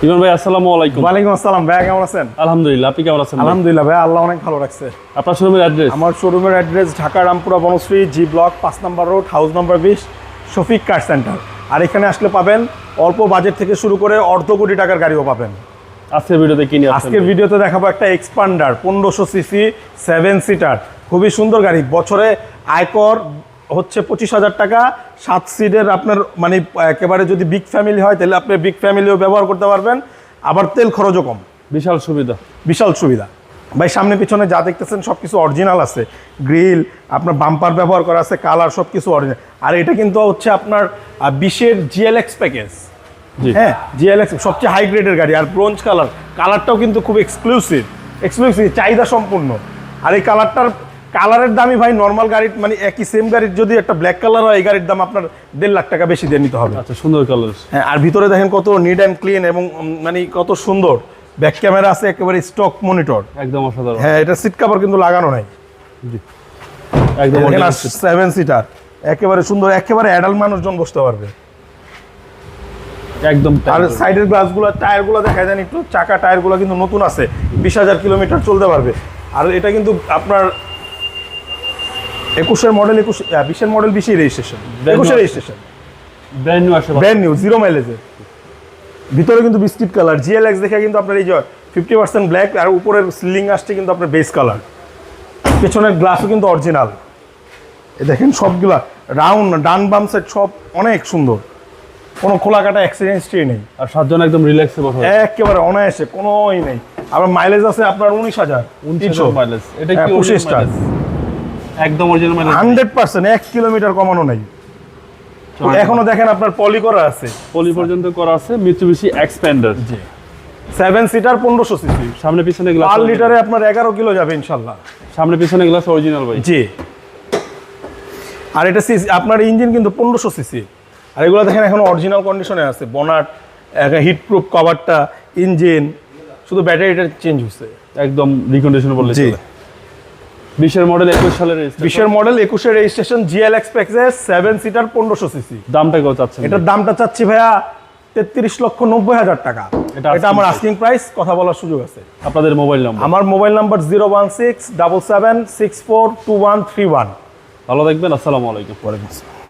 ইমন ভাই আসসালামু আলাইকুম। ওয়ালাইকুম আসসালাম ভাই, কেমন আছেন? আলহামদুলিল্লাহ, আপনি কেমন আছেন? আলহামদুলিল্লাহ ভাই, আল্লাহ অনেক ভালো রাখছে। আপনার শোরুমের অ্যাড্রেস? আমার শোরুমের address Dhaka Rampura Banasree G block 5 number road, house number 20, Shafiq car centre. আর এখানে আসলে পাবেন অল্প বাজেট থেকে শুরু করে অর্ধ কোটি টাকার গাড়িও পাবেন। আজকের ভিডিওতে কি নিয়ে আসছেন? আজকের ভিডিওতে দেখাবো একটা এক্সপান্ডার 1500 সিসি 7 সিটার, খুবই সুন্দর গাড়ি। বছরে আয়কর হচ্ছে 25,000 টাকা। 7 সিটের আপনার মানে একেবারে যদি বিগ ফ্যামিলি হয় তাহলে আপনি বিগ ফ্যামিলিও ব্যবহার করতে পারবেন, আবার তেল খরচও কম। বিশাল সুবিধা, বিশাল সুবিধা ভাই। সামনে পিছনে যা দেখতেছেন সব কিছু অরিজিনাল আছে, গ্রিল আপনার বাম্পার ব্যবহার করা আছে, কালার সব কিছু অরিজিনাল। আর এটা কিন্তু হচ্ছে আপনার 20-এর জিএলএক্স প্যাকেজ। হ্যাঁ, জিএলএক্স সবচেয়ে হাই গ্রেডের গাড়ি। আর ব্রোঞ্জ কালারটাও কিন্তু খুব এক্সক্লুসিভ চাহিদা সম্পূর্ণ। আর এই কালারের দামই ভাই নর্মাল গাড়ির মানে একই সেম গাড়ির যদি একটা ব্ল্যাক কালার হয় এই গাড়ির দাম আপনার 1.5 লাখ টাকা বেশি দিয়ে নিতে হবে। আচ্ছা, সুন্দর কালার। হ্যাঁ, আর ভিতরে দেখেন কত নিট অ্যান্ড ক্লিন এবং মানে কত সুন্দর। ব্যাক ক্যামেরা আছে, একেবারে স্টক মনিটর, একদম অসাধারণ। হ্যাঁ, এটা সিট কভার কিন্তু লাগানো নাই। জি, একদম 7 সিটার, একেবারে সুন্দর, একেবারে অ্যাডাল্ট মানুষজন বসতে পারবে একদম। আর সাইডের গ্লাসগুলো, টায়ারগুলো দেখা যায় একটু, চাকা টায়ারগুলো কিন্তু নতুন আছে, 20,000 কিলোমিটার চলতে পারবে। আর এটা কিন্তু আপনার 21-এর মডেল, 20-এর মডেল, 20-এর রেজিস্ট্রেশন, 21-এর রেজিস্ট্রেশন, ব্র্যান্ড নিউ আসে, ব্র্যান্ড নিউ, 0 মাইলেজের। ভিতরে কিন্তু বিস্কিট কালার, জিএলএক্স দেখে কিন্তু আপনার এই যে 50% ব্ল্যাক, আর উপরের সিলিং আসছে কিন্তু আপনার বেস কালার। পেছনের গ্লাসও কিন্তু অরিজিনাল। দেখেন সবগুলা রাউন্ড, ডান বাম সাইড সব অনেক সুন্দর, কোনো খোলা কাটা অ্যাক্সিডেন্ট হিস্ট্রি নেই। আর 7 জন একদম রিল্যাক্সে বসে, একেবারে অনায়াসে, কোনোই নেই। আবার মাইলেজ আছে আপনার 19,300 মাইলেজ। এটা কি 25 স্টার, একদম অরিজিনাল মাইলেজ 100%, 1 কিলোমিটার কমানো নাই। এখনো দেখেন আপনার পলি করা আছে, পলি পর্যন্ত করা আছে। মিৎসুবিশি এক্সপ্যান্ডার, জি 7 সিটার 1500 সিসি, সামনে পিছনে গ্লাস, 4 লিটারে আপনার 11 কিলো যাবে ইনশাআল্লাহ। সামনে পিছনে গ্লাস অরিজিনাল ভাই। জি, আর এটা সিসি আপনার ইঞ্জিন কিন্তু 1500 সিসি। আর এগুলো দেখেন এখনো অরিজিনাল কন্ডিশনে আছে, বনাট, হিট প্রুফ কভারটা, ইঞ্জিন, শুধু ব্যাটারিটা চেঞ্জ হচ্ছে, একদম রিকন্ডিশন বললে জি। চলে। 20-এর মডেল, 21 সালের রেজিস্ট্রেশন, 20-এর মডেল, 21-এর registration, GLX package, 7 seater 1500 CC. দামটা কত চাচ্ছেন? এটার দামটা চাচ্ছি ভাইয়া 33,90,000 টাকা। এটা আমার আস্কিং প্রাইস, কথা বলার সুযোগ আছে। আপনাদের মোবাইল নাম্বার? আমার মোবাইল নাম্বার 01677642131। ভালো থাকবেন, আসসালামু আলাইকুম। ওয়ালাইকুম আসসালাম।